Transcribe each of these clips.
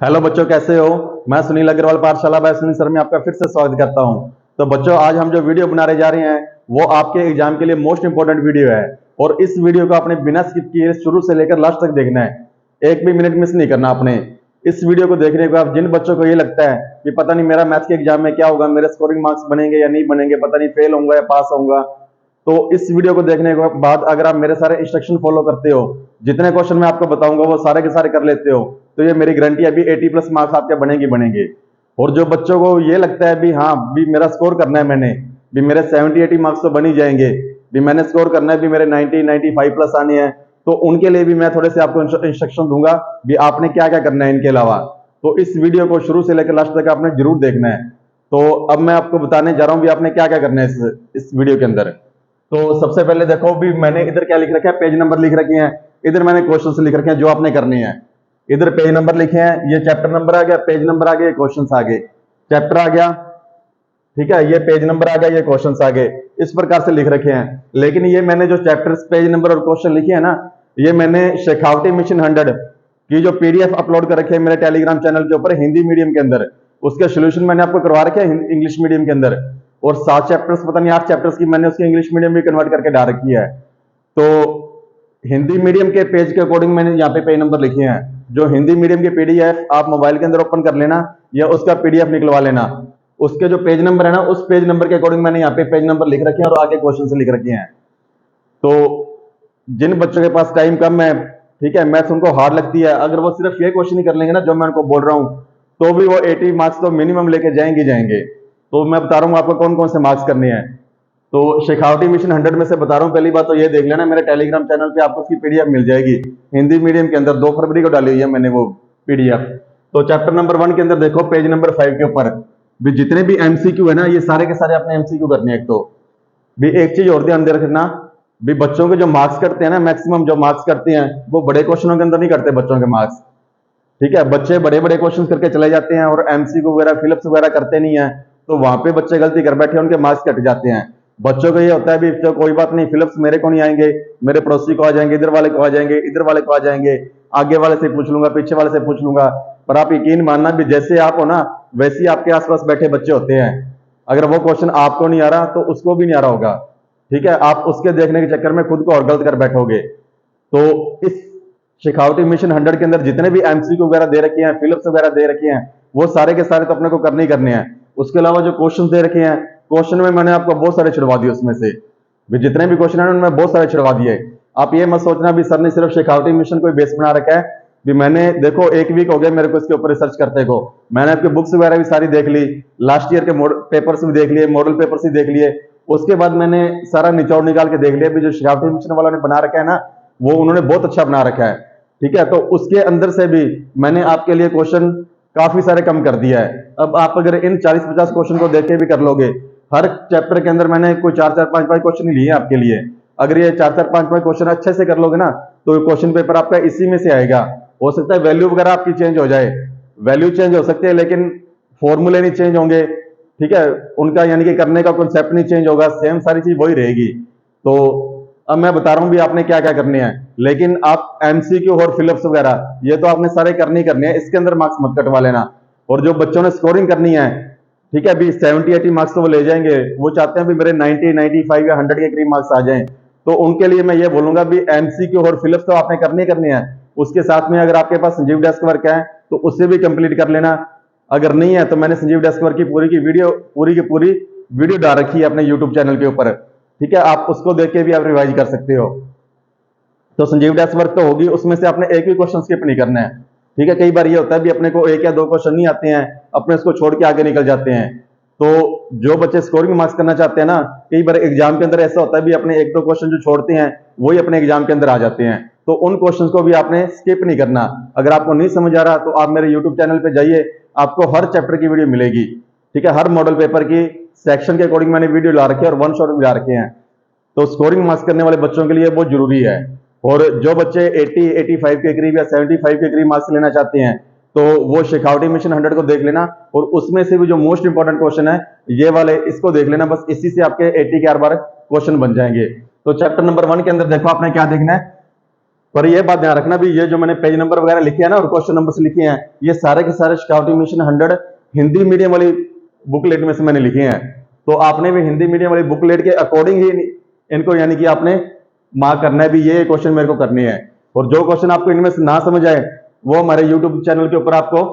Hello बच्चों, कैसे हो। मैं सुनील अग्रवाल, पाठशाला बाय सुनील सर में आपका फिर से स्वागत करता हूं। तो बच्चों, आज हम जो वीडियो बनाने जा रहे हैं वो आपके एग्जाम के लिए मोस्ट इंपोर्टेंट वीडियो है। और इस वीडियो को आपने बिना स्किप किए शुरू से लेकर लास्ट तक देखना है, एक भी मिनट मिस नहीं करना आपने। इस वीडियो को देखने के बाद जिन बच्चों को ये लगता है कि पता नहीं मेरा मैथ्स के एग्जाम में क्या होगा, मेरे स्कोरिंग मार्क्स बनेंगे या नहीं बनेंगे, पता नहीं फेल होऊंगा या पास होऊंगा, तो इस वीडियो को देखने के बाद अगर आप मेरे सारे इंस्ट्रक्शन फॉलो करते हो, जितने क्वेश्चन मैं आपको बताऊंगा वो सारे के सारे कर लेते हो, तो ये मेरी गारंटी है, अभी 80+ मार्क्स आपके बनेंगे बनेंगे। और जो बच्चों को ये लगता है भी हाँ भी मेरा स्कोर करना है, मैंने भी मेरे 70-80 मार्क्स तो बन ही जाएंगे, भी मैंने स्कोर करना है, भी मेरे 90-95+ आने हैं, तो उनके लिए भी मैं थोड़े से आपको इंस्ट्रक्शन दूंगा भी आपने क्या क्या करना है इनके अलावा। तो इस वीडियो को शुरू से लेकर लास्ट तक आपने जरूर देखना है। तो अब मैं आपको बताने जा रहा हूं भी आपने क्या क्या करना है इस वीडियो के अंदर। तो सबसे पहले देखो भी मैंने इधर क्या लिख रखा है, पेज नंबर लिख रखे हैं, इधर मैंने क्वेश्चन लिख रखे हैं जो आपने करने हैं। इधर पेज नंबर लिखे हैं, ये चैप्टर नंबर आ गया, पेज नंबर आ गया, क्वेश्चन आ गए, चैप्टर आ गया, ठीक है, ये पेज नंबर आ गया, ये क्वेश्चन आ गए, इस प्रकार से लिख रखे हैं। लेकिन ये मैंने जो चैप्टर्स, पेज नंबर और क्वेश्चन लिखे हैं ना, ये मैंने शेखावटी मिशन 100 की जो पीडीएफ अपलोड कर रखे हैं मेरे टेलीग्राम चैनल के ऊपर हिंदी मीडियम के अंदर, उसके सोल्यूशन मैंने आपको करवा रखे हैं इंग्लिश मीडियम के अंदर। और 7 चैप्टर्स, पता नहीं 8 चैप्टर्स की मैंने उसकी इंग्लिश मीडियम भी कन्वर्ट करके डाल रखी है। तो हिंदी मीडियम के पेज के अकॉर्डिंग मैंने यहाँ पे पेज नंबर लिखे हैं। जो हिंदी मीडियम के पीडीएफ आप मोबाइल के अंदर ओपन कर लेना या उसका पीडीएफ निकलवा लेना, उसके जो पेज नंबर है ना, उस पेज नंबर के अकॉर्डिंग मैंने यहाँ पे पेज नंबर लिख रखे हैं और आगे क्वेश्चन से लिख रखे हैं। तो जिन बच्चों के पास टाइम कम है, ठीक है, मैथ्स उनको हार्ड लगती है, अगर वो सिर्फ ये क्वेश्चन ही कर लेंगे ना जो मैं उनको बोल रहा हूँ, तो भी वो 80 मार्क्स तो मिनिमम लेके जाएंगे। तो मैं बता रहा हूँ आपको कौन कौन से मार्क्स करने हैं। तो शेखावटी मिशन 100 में से बता रहा हूँ, पहली बात तो ये देख लेना, मेरे टेलीग्राम चैनल पे आपको उसकी पीडीएफ मिल जाएगी हिंदी मीडियम के अंदर। 2 फरवरी को डाली हुई है मैंने वो पीडीएफ। तो चैप्टर नंबर 1 के अंदर देखो, पेज नंबर 5 के ऊपर भी जितने भी एमसीक्यू है ना, ये सारे के सारे अपने एमसीक्यू करने हैं। एक तो भी एक चीज और ध्यान दे रखना भी, बच्चों के जो मार्क्स करते हैं ना, मैक्सिमम जो मार्क्स करते हैं वो बड़े क्वेश्चनों के अंदर नहीं करते बच्चों के मार्क्स, ठीक है। बच्चे बड़े बड़े क्वेश्चन करके चले जाते हैं और एमसीक्यू वगैरह फिलिप्स वगैरह करते नहीं है, तो वहां पे बच्चे गलती कर बैठे, उनके मार्क्स कट जाते हैं। बच्चों को ये होता है भी तो कोई बात नहीं, फिलिप्स मेरे को नहीं आएंगे, मेरे पड़ोसी को आ जाएंगे, इधर वाले को आ जाएंगे, इधर वाले को आ जाएंगे, आगे वाले से पूछ लूंगा, पीछे वाले से पूछ लूंगा। पर आप यकीन मानना भी जैसे आप हो ना, वैसे ही आपके आसपास बैठे बच्चे होते हैं। अगर वो क्वेश्चन आपको नहीं आ रहा तो उसको भी नहीं आ रहा होगा, ठीक है। आप उसके देखने के चक्कर में खुद को और गलत कर बैठोगे। तो इस शेखावटी मिशन 100 के अंदर जितने भी एमसीक्यू वगैरह दे रखे हैं, फिलिप्स वगैरह दे रखे हैं, वो सारे के सारे तो अपने को करने ही करने हैं। उसके अलावा जो क्वेश्चन दे रखे हैं, क्वेश्चन में मैंने आपको बहुत सारे छिड़वा दिए, उसमें से भी जितने भी क्वेश्चन है उनमें बहुत सारे छिड़वा दिए। आप ये मत सोचना भी सर ने सिर्फ शेखावटी मिशन को बेस बना रखा है। भी मैंने देखो 1 वीक हो गया मेरे को इसके ऊपर रिसर्च करते को, मैंने आपकी बुक्स वगैरह भी सारी देख ली, लास्ट ईयर के पेपर्स भी देख लिए, मॉडल पेपर्स भी देख लिए। उसके बाद मैंने सारा निचोड़ निकाल के देख लिया भी जो शेखावटी मिशन वालों ने बना रखा है ना, वो उन्होंने बहुत अच्छा बना रखा है, ठीक है। तो उसके अंदर से भी मैंने आपके लिए क्वेश्चन काफी सारे कम कर दिया है। अब आप अगर इन 40-50 क्वेश्चन को देख के भी कर लोगे, हर चैप्टर के अंदर मैंने कोई 4-4, 5-5 क्वेश्चन ही लिए आपके लिए। अगर ये 4-4, 5-5 क्वेश्चन अच्छे से कर लोगे ना, तो क्वेश्चन पेपर आपका इसी में से आएगा। हो सकता है वैल्यू वगैरह आपकी चेंज हो जाए, वैल्यू चेंज हो सकती है, लेकिन फॉर्मूले नहीं चेंज होंगे, ठीक है, उनका यानी कि करने का कॉन्सेप्ट नहीं चेंज होगा, सेम सारी चीज वही रहेगी। तो अब मैं बता रहा हूं भी आपने क्या क्या करने हैं, लेकिन आप एमसीक्यू और फिलिप्स वगैरह ये तो आपने सारे करने ही करने हैं, इसके अंदर मार्क्स मत कटवा लेना। और जो बच्चों ने स्कोरिंग करनी है, ठीक है, अभी 70-80 मार्क्स तो वो ले जाएंगे, वो चाहते हैं भी मेरे 90-95 या 100 के करीब मार्क्स आ जाएं, तो उनके लिए मैं ये बोलूंगा भी एमसीक्यू और फिलिप्स तो आपने करने करने हैं। उसके साथ में अगर आपके पास संजीव डेस्क वर्क है तो उससे भी कंप्लीट कर लेना। अगर नहीं है तो मैंने संजीव डेस्क वर्क की पूरी की वीडियो डाल रखी है अपने यूट्यूब चैनल के ऊपर, ठीक है, आप उसको देख के भी आप रिवाइज कर सकते हो। तो संजीव डेस्क वर्क तो होगी, उसमें से आपने एक भी क्वेश्चन स्किप नहीं करना है, ठीक है। कई बार ये होता है भी अपने को 1 या 2 क्वेश्चन नहीं आते हैं, अपने उसको छोड़ के आगे निकल जाते हैं। तो जो बच्चे स्कोरिंग मार्क्स करना चाहते हैं ना, कई बार एग्जाम के अंदर ऐसा होता है भी अपने 1-2 क्वेश्चन जो छोड़ते हैं वही अपने एग्जाम के अंदर आ जाते हैं, तो उन क्वेश्चन को भी आपने स्किप नहीं करना। अगर आपको नहीं समझ आ रहा तो आप मेरे यूट्यूब चैनल पर जाइए, आपको हर चैप्टर की वीडियो मिलेगी, ठीक है। हर मॉडल पेपर की सेक्शन के अकॉर्डिंग मैंने वीडियो ला रखे हैं और 1 शॉट भी ला रखे हैं। तो स्कोरिंग मार्क्स करने वाले बच्चों के लिए बहुत जरूरी है। और जो बच्चे 80-85 के करीब या 75 के करीब मार्क्स लेना चाहते हैं, तो वो शेखावटी मिशन 100 को देख लेना, और उसमें से भी जो मोस्ट इंपॉर्टेंट क्वेश्चन है ये वाले, इसको देख लेना, बस इसी से आपके 80 के हर बार क्वेश्चन बन जाएंगे। तो चैप्टर नंबर 1 के अंदर देखो आपने क्या देखना है, पर यह बात ध्यान रखना भी, ये जो मैंने पेज नंबर वगैरह लिखे हैं ना और क्वेश्चन नंबर से लिखे हैं, ये सारे के सारे स्काउटिंग मिशन 100 हिंदी मीडियम वाली बुकलेट में से मैंने लिखे हैं। तो आपने भी हिंदी मीडियम वाली बुकलेट के अकॉर्डिंग ही इनको यानी कि आपने मार्क करना है भी ये क्वेश्चन मेरे को करने हैं। और जो क्वेश्चन आपको इनमें से ना समझ आए वो हमारे यूट्यूब चैनल के ऊपर आपको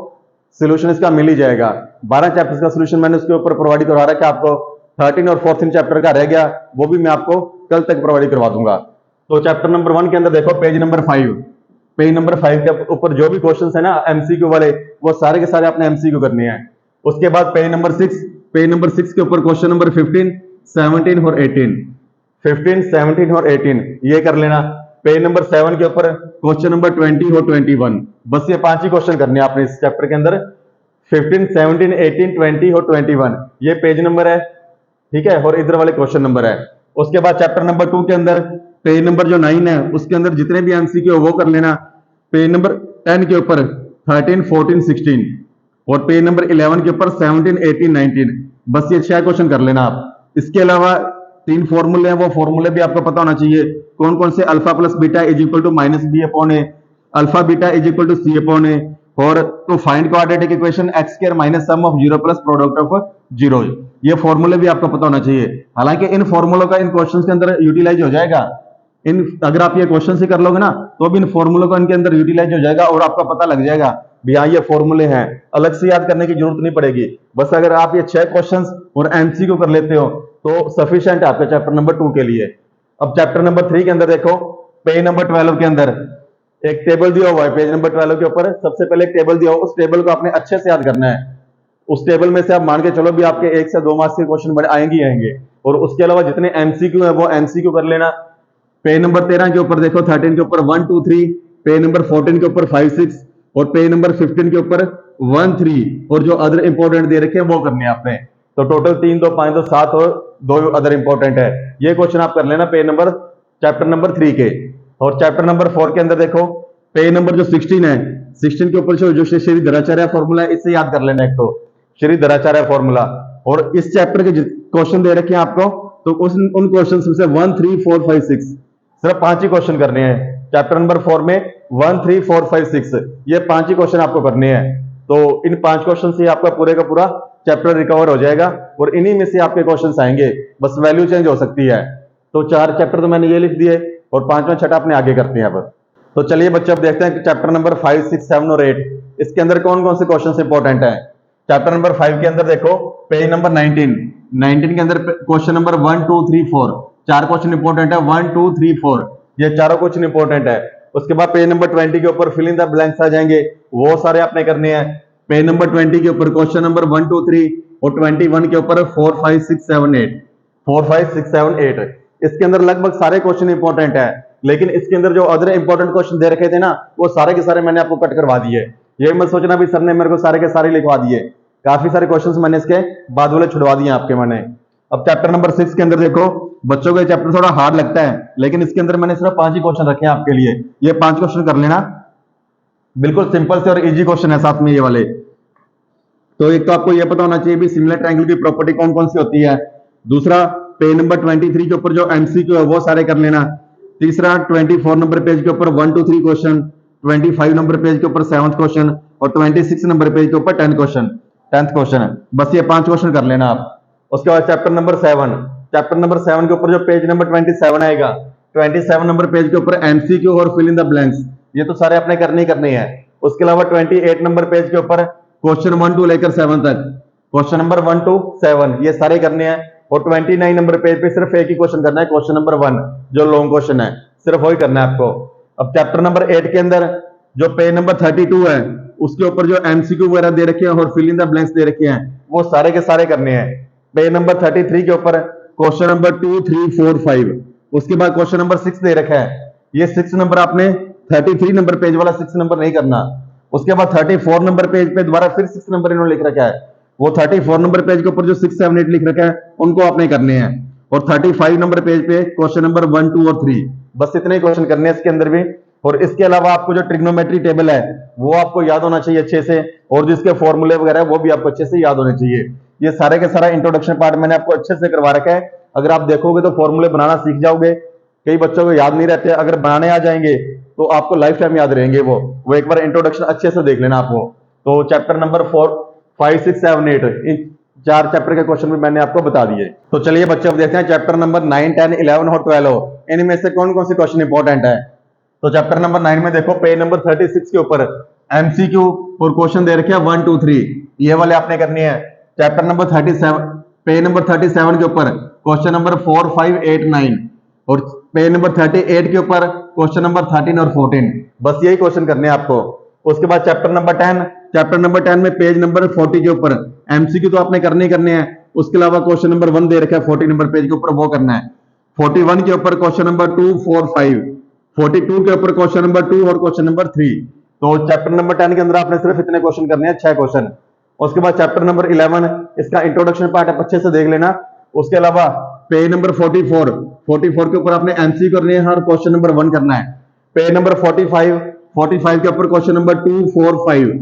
सोल्यूशन इसका मिल ही जाएगा। 12 चैप्टर्स का सोल्यूशन मैंने उसके ऊपर प्रोवाइड करवा रहा है कि आपको 13 और 14 चैप्टर का रह गया, वो भी मैं आपको कल तक प्रोवाइड करवा दूंगा। तो चैप्टर नंबर 1 के अंदर देखो पेज नंबर 5, पेज नंबर 5 के ऊपर जो भी क्वेश्चंस है ना एमसीक्यू वाले, वो सारे के सारे आपने एमसीक्यू करने हैं। उसके बाद पेज नंबर 6 के ऊपर क्वेश्चन नंबर 15, 17 और 18, 15, 17 और 18 ये कर लेना। पेज नंबर 7 के ऊपर क्वेश्चन नंबर 20 और 21, बस ये 5 ही क्वेश्चन करने हैं आपने इस चैप्टर के अंदर। 15, 17, 18, 20 और 21 ये पेज नंबर है, ठीक है, और इधर वाले क्वेश्चन नंबर है। उसके बाद चैप्टर नंबर 2 के अंदर पेज नंबर जो 9 है उसके अंदर जितने भी एमसीक्यू है वो कर लेना। पेज नंबर 10 के ऊपर 13, 14, 16 और पेज नंबर 11 के ऊपर 17, 18, 19 बस ये 6 क्वेश्चन कर लेना आप। इसके अलावा 3 फॉर्मूले हैं, वो फॉर्मूले भी आपको पता होना चाहिए कौन कौन से। Alpha plus beta is equal to minus B upon A, alpha beta is equal to C upon A, और to find quadratic equation X square minus sum of 0 plus product of 0। ये फॉर्मूले भी आपको पता होना चाहिए। हालांकि इन फॉर्मूलों का इन क्वेश्चंस के अंदर यूटिलाइज हो जाएगा। इन अगर आप ये क्वेश्चन से कर लोगे ना तो भी इन फॉर्मूलों का इनके अंदर यूटिलाइज हो जाएगा और आपका पता लग जाएगा भी हाँ ये फॉर्मूले हैं, अलग से याद करने की जरूरत नहीं पड़ेगी। बस अगर आप ये 6 क्वेश्चंस और एमसीक्यू कर लेते हो तो सफिशिएंट है आपके चैप्टर नंबर 2 के लिए। अब चैप्टर नंबर 3 के अंदर देखो पेज नंबर 12 के अंदर एक टेबल दिया हुआ है। पेज नंबर 12 के ऊपर सबसे पहले एक टेबल दिया हुआ, उस टेबल को आपने अच्छे से याद करना है। उस टेबल में से आप मान के चलो भी आपके 1 से 2 मार्क्स के क्वेश्चन बड़े आएंगे आएंगे। और उसके अलावा जितने एमसीक्यू है वो एमसीक्यू कर लेना। पेज नंबर 13 के ऊपर देखो 13 के ऊपर 1, 2, 3, पेज नंबर 14 के ऊपर 5, 6 और पेज नंबर 15 के ऊपर 1, 3 और जो अदर इंपॉर्टेंट दे रखे हैं वो करने हैं आपने। तो टोटल 3, 2, 5, 2, 7 और 2 अदर इंपॉर्टेंट है। ये क्वेश्चन आप कर लेना पेज नंबर चैप्टर नंबर 3 के। और चैप्टर नंबर 4 के अंदर देखो पेज नंबर जो 16 है, 16 के ऊपर जो श्री धराचार्य फॉर्मूला है इससे याद कर लेना एक तो श्री धराचार्य फॉर्मूला। और इस चैप्टर के क्वेश्चन दे रखे हैं आपको तो उन क्वेश्चन में से 1, 3, 4, 5, 6 सिर्फ 5 ही क्वेश्चन करने हैं। चैप्टर नंबर 4 में 1, 3, 4, 5, 6 ये 5 ही क्वेश्चन आपको करने हैं। तो इन 5 क्वेश्चन से आपका पूरे का पूरा चैप्टर रिकवर हो जाएगा और इन्हीं में से आपके क्वेश्चन आएंगे, बस वैल्यू चेंज हो सकती है। तो 4 चैप्टर तो मैंने ये लिख दिए और 5वां 6वां अपने आगे करते हैं। अब तो चलिए बच्चे अब देखते हैं कि चैप्टर नंबर 5, 6, 7 और 8 इसके अंदर कौन कौन से क्वेश्चन इंपॉर्टेंट है। चैप्टर नंबर 5 के अंदर देखो पेज नंबर 19 के अंदर क्वेश्चन नंबर 1, 2, 3, 4 4 क्वेश्चन इंपॉर्टेंट है। 1, 2, 3, 4 ये चारों क्वेश्चन इंपॉर्टेंट है। उसके बाद पेज नंबर 20 के ऊपर फिल इन द ब्लैंक्स आ जाएंगे, वो सारे आपने करने हैं। पेज नंबर 20 के ऊपर क्वेश्चन नंबर 1, 2, 3 और 21 के ऊपर 4, 5, 6, 7, 8 4, 5, 6, 7, 8 इसके अंदर लगभग सारे क्वेश्चन इंपॉर्टेंट है। लेकिन इसके अंदर जो अदर इंपॉर्टेंट क्वेश्चन दे रखे थे ना वो सारे के सारे मैंने आपको कट करवा दिए। ये मत सोचना भी सर ने मेरे को सारे के सारे लिखवा दिए, काफी सारे क्वेश्चंस मैंने इसके बाद वाले छुड़वा दिए आपके मैंने। अब चैप्टर नंबर 6 के अंदर देखो बच्चों को ये चैप्टर थोड़ा हार्ड लगता है लेकिन इसके अंदर मैंने सिर्फ 5 ही क्वेश्चन रखे हैं आपके लिए। ये 5 क्वेश्चन कर लेना, बिल्कुल सिंपल से और इजी क्वेश्चन है साथ में ये वाले। तो एक तो आपको ये पता होना चाहिए भी सिमिलर ट्रायंगल की प्रॉपर्टी कौन कौन सी होती है। दूसरा पेज नंबर 23 के ऊपर जो एमसीक्यू है वो सारे कर लेना। तीसरा 24 नंबर पेज के ऊपर 1, 2, 3 क्वेश्चन, 25 नंबर पेज के ऊपर 7th क्वेश्चन और 26 नंबर पेज के ऊपर 10th क्वेश्चन है। बस ये 5 क्वेश्चन कर लेना आप। उसके बाद चैप्टर नंबर 7 के ऊपर जो पेज नंबर 27 आएगा, 27 नंबर पेज के ऊपर एमसीक्यू और फिल इन द ब्लैंक्स ये तो सारे अपने करने ही करने हैं। उसके अलावा 28 नंबर पेज के ऊपर क्वेश्चन 1 to लेकर 7 तक, क्वेश्चन नंबर 1 to 7 ये सारे करने हैं। और 29 नंबर पेज पे सिर्फ एक ही क्वेश्चन करना है, क्वेश्चन नंबर 1 जो लॉन्ग क्वेश्चन है, सिर्फ वही करना है आपको। अब चैप्टर नंबर 8 के अंदर जो पेज नंबर 32 है उसके ऊपर जो एमसीक्यू वगैरह दे रखे हैं और फिल इन द ब्लैंक्स दे रखे हैं वो सारे के सारे करने हैं। पेज नंबर 33 के ऊपर क्वेश्चन नंबर 2, 3, 4, 5 उसके बाद क्वेश्चन नंबर 6 दे रखा है। ये 6 नंबर आपने 33 नंबर पेज वाला 6 नंबर नहीं करना। उसके बाद 34 नंबर पेज पे दोबारा फिर 6 नंबर इन्होंने लिख रखा है, वो 34 नंबर पेज के ऊपर जो 6, 7, 8 लिख रखा है उनको आपने करने हैं। और 35 नंबर पेज पे क्वेश्चन नंबर 1, 2 और 3 बस इतने ही क्वेश्चन करने हैं इसके अंदर भी। और इसके अलावा आपको जो ट्रिग्नोमेट्री टेबल है वो आपको याद होना चाहिए अच्छे से, और जिसके फॉर्मूले वगैरह वो भी आपको अच्छे से याद होने चाहिए। ये सारे के सारा इंट्रोडक्शन पार्ट मैंने आपको अच्छे से करवा रखा है। अगर आप देखोगे तो फॉर्मूले बनाना सीख जाओगे, कई बच्चों को याद नहीं रहते, अगर बनाने आ जाएंगे तो आपको लाइफ टाइम याद रहेंगे वो एक बार इंट्रोडक्शन अच्छे से देख लेना आप वो। तो चैप्टर नंबर 4, 5, 6, 7, 8 इन 4 चैप्टर के क्वेश्चन भी मैंने आपको बता दिए। तो चलिए बच्चे अब देखते हैं चैप्टर नंबर 9, 10, 11 और 12 इनमें से कौन कौन से क्वेश्चन इंपॉर्टेंट है। तो चैप्टर नंबर 9 में देखो पेज नंबर 36 के ऊपर एमसीक्यू और क्वेश्चन दे रखे हैं 1, 2, 3, ये वाले आपने करनी है। चैप्टर नंबर 37 पेज नंबर 37 के ऊपर क्वेश्चन नंबर 4, 5, 8, 9 और पेज नंबर 38 के ऊपर क्वेश्चन नंबर 13 और 14, बस यही क्वेश्चन करने हैं आपको। उसके बाद चैप्टर नंबर 10 में पेज नंबर 40 के ऊपर एमसीक्यू तो आपने करने ही करने हैं, उसके अलावा क्वेश्चन नंबर 1 दे रखा है 40 नंबर पेज के ऊपर, वो करना है। 41 के ऊपर क्वेश्चन नंबर 2, 4, 5, 42 के ऊपर क्वेश्चन नंबर 2 और क्वेश्चन नंबर 3। तो चैप्टर नंबर 10 के अंदर आपने सिर्फ इतने क्वेश्चन करने हैं, 6 क्वेश्चन। उसके बाद चैप्टर नंबर 11 इसका इंट्रोडक्शन पार्ट आप अच्छे से देख लेना। उसके अलावा पेज नंबर 44 के ऊपर आपने एमसीक्यू करने हैं और क्वेश्चन नंबर 1 करना है। पेज नंबर 45 के ऊपर क्वेश्चन नंबर 2, 4, 5।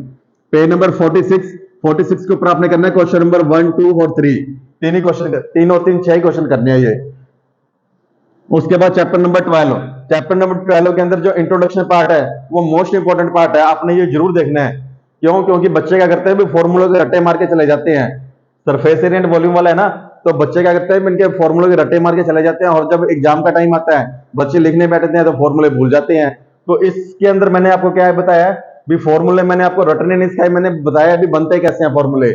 पेज नंबर 46 के ऊपर आपने करना है क्वेश्चन नंबर 1, 2 और 3, तीन ही क्वेश्चन, 6 क्वेश्चन करने हैं ये। उसके बाद चैप्टर नंबर 12 के अंदर जो इंट्रोडक्शन पार्ट है वो मोस्ट इंपोर्टेंट पार्ट है, आपने ये जरूर देखना है। क्यों? क्योंकि बच्चे क्या करते हैं, फॉर्मूलों के रट्टे मार के चले जाते हैं। सरफेस एरिया एंड वॉल्यूम वाला है ना, तो बच्चे क्या करते हैं, इनके फॉर्मूलों के रट्टे मार के चले जाते हैं और जब एग्जाम का टाइम आता है बच्चे लिखने बैठते हैं तो फॉर्मूले भूल जाते हैं। तो इसके अंदर मैंने आपको क्या है बताया भी, फॉर्मूले मैंने आपको रटने नहीं सिखाए, मैंने बताया भी बनते कैसे हैं फॉर्मूले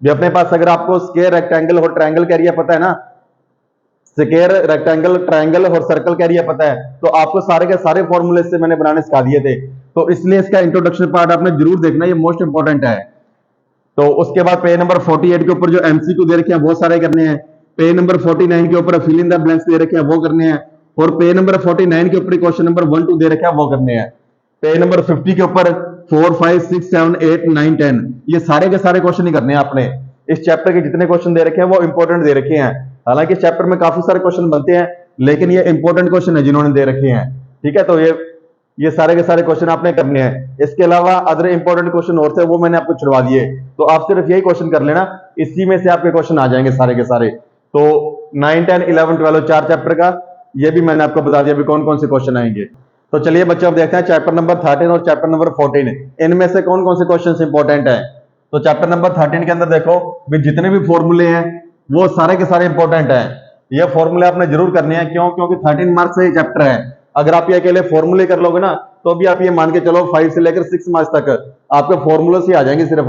भी। अपने पास अगर आपको स्क्वायर, रेक्टेंगल और ट्रायंगल का एरिया पता है ना, स्क्वायर, रेक्टेंगल, ट्रायंगल और सर्कल का एरिया पता है, तो आपको सारे के सारे फॉर्मूले से मैंने बनाने सिखा दिए थे। तो इसलिए इसका इंट्रोडक्शन पार्ट आपने जरूर देखना, ये मोस्ट इंपोर्टेंट है। तो उसके बाद पेज नंबर 48 के ऊपर जो एमसीक्यू दे रखे हैं वो सारे करने हैं। पेज नंबर 49 के ऊपर फिल इन द ब्लैंक्स दे रखे हैं वो करने हैं और पेज नंबर 49 के ऊपर क्वेश्चन नंबर 1, 2 दे रखे हैं वो करने हैं। पेज नंबर 50 के ऊपर 4, 5, 6, 7, 8, 9, 10 ये सारे के सारे क्वेश्चन ही करने हैं आपने। इस चैप्टर के जितने क्वेश्चन दे रखे हैं वो इंपॉर्टेंट दे रखे हैं। हालांकि इस चैप्टर में काफी सारे क्वेश्चन बनते हैं लेकिन ये इंपॉर्टेंट क्वेश्चन है जिन्होंने दे रखे हैं। ठीक है, तो ये सारे के सारे क्वेश्चन आपने करने हैं। इसके अलावा अदर इंपॉर्टेंट क्वेश्चन और थे वो मैंने आपको छुड़वा दिए, तो आप सिर्फ यही क्वेश्चन कर लेना, इसी में से आपके क्वेश्चन आ जाएंगे सारे के सारे। तो 9, 10, 11, 12 4 चैप्टर का ये भी मैंने आपको बता दिया भी कौन कौन से क्वेश्चन आएंगे। तो चलिए बच्चों अब देखते हैं चैप्टर नंबर 13 और चैप्टर नंबर 14 इनमें से कौन कौन से क्वेश्चन इंपॉर्टेंट है। तो चैप्टर नंबर 13 के अंदर देखो भी जितने भी फॉर्मूले हैं वो सारे के सारे इंपॉर्टेंट हैं। ये फॉर्मूले आपने जरूर करने हैं, क्यों? क्योंकि 13 मार्क्स से ये चैप्टर है। अगर आप ये अकेले फॉर्मूले कर लोगे ना तो भी आप ये मान के चलो 5 से लेकर 6 मार्क्स तक आपके फॉर्मूले से आ जाएंगे सिर्फ।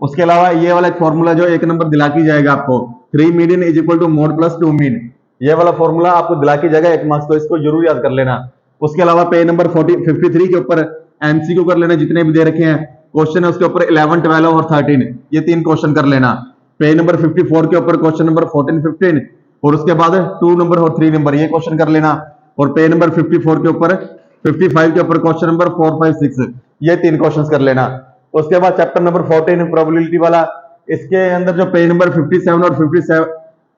उसके अलावा ये वाला फॉर्मूला जो 1 नंबर दिला की जाएगा आपको, 3 median is equal to mode plus 2 मीन, ये वाला फॉर्मूला आपको दिला की जाएगा 1 मार्क्स, तो इसको जरूर याद कर लेना। उसके अलावा पेज नंबर 53 के ऊपर एमसीक्यू कर लेना, जितने भी दे रखे हैं क्वेश्चन है उसके ऊपर 11, 12 और 13 ये 3 क्वेश्चन कर लेना। पेज नंबर 54 के ऊपर क्वेश्चन नंबर 14, 15 और उसके बाद 2 नंबर और 3 नंबर ये क्वेश्चन कर लेना। और पेज नंबर 54 के ऊपर 55 के ऊपर क्वेश्चन नंबर 4, 5, 6 ये 3 क्वेश्चन कर लेना। उसके बाद चैप्टर नंबर 14 प्रोबेबिलिटी वाला, इसके अंदर जो पेज नंबर 57 और 58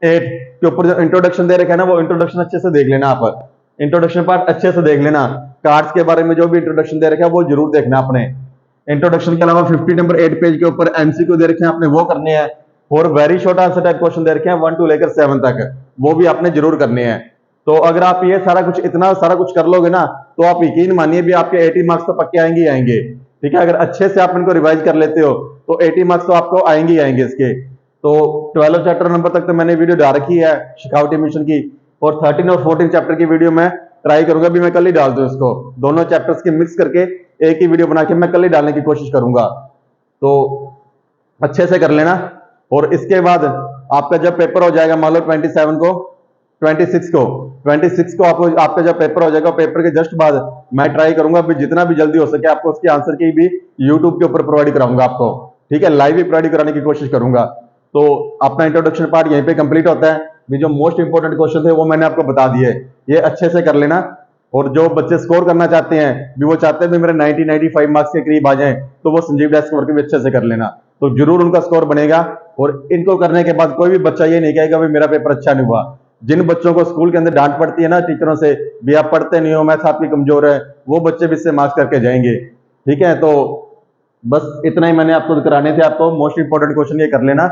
के ऊपर जो इंट्रोडक्शन दे रखे हैं ना वो इंट्रोडक्शन अच्छे से देख लेना। आप इंट्रोडक्शन पार्ट अच्छे से देख लेना, कार्ड्स के बारे में जो भी इंट्रोडक्शन दे रखे हैं वो जरूर देखना अपने। इंट्रोडक्शन के अलावा 50 नंबर 8 पेज के ऊपर एमसीक्यू दे रखे हैं आपने वो करने हैं और very short answer type question दे रखे हैं 1 to लेकर 7 तक, वो भी आपने जरूर करने हैं। तो अगर आप ये सारा कुछ इतना सारा कुछ कर लोगे ना तो आप यकीन मानिए भी आपके 80 मार्क्स तो पक्के आएंगे ही आएंगे। ठीक है, अगर अच्छे से आप इनको रिवाइज कर लेते हो तो 80 मार्क्स तो आपको आएंगे ही आएंगे इसके। तो 12 चैप्टर नंबर तक तो मैंने वीडियो डाल रखी है शिखावटी मिशन की, और 13 और 14 चैप्टर की वीडियो मैं ट्राई करूंगा भी मैं कल ही डाल दूं इसको, दोनों चैप्टर्स के मिक्स करके एक ही वीडियो बना के मैं कल ही डालने की कोशिश करूंगा। तो अच्छे से कर लेना। और इसके बाद आपका जब पेपर हो जाएगा मान लो 26 को आपका जब पेपर हो जाएगा, पेपर के जस्ट बाद मैं ट्राई करूंगा भी जितना भी जल्दी हो सके आपको उसके आंसर की भी यूट्यूब के ऊपर प्रोवाइड कराऊंगा आपको। ठीक है, लाइव ही प्रोवाइड कराने की कोशिश करूंगा। तो अपना इंट्रोडक्शन पार्ट यहीं पे कंप्लीट होता है। भी जो मोस्ट इंपोर्टेंट क्वेश्चन थे वो मैंने आपको बता दिए, ये अच्छे से कर लेना। और जो बच्चे स्कोर करना चाहते हैं भी वो चाहते हैं भी मेरे 90, 95 मार्क्स के करीब आ जाएं, तो वो संजीव डेस्क वर्क भी अच्छे से कर लेना, तो जरूर उनका स्कोर बनेगा। और इनको करने के बाद कोई भी बच्चा ये नहीं कहेगा भी मेरा पेपर अच्छा नहीं हुआ। जिन बच्चों को स्कूल के अंदर डांट पड़ती है ना टीचरों से भी आप पढ़ते नहीं हो, मैथ्स आपकी कमजोर है, वो बच्चे भी इससे मार्क्स करके जाएंगे। ठीक है, तो बस इतना ही मैंने आपको कराने थे। आपको मोस्ट इंपोर्टेंट क्वेश्चन ये कर लेना।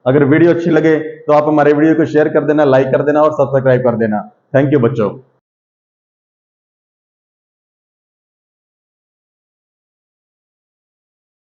अगर वीडियो अच्छी लगे तो आप हमारे वीडियो को शेयर कर देना, लाइक कर देना और सब्सक्राइब कर देना। थैंक यू बच्चों।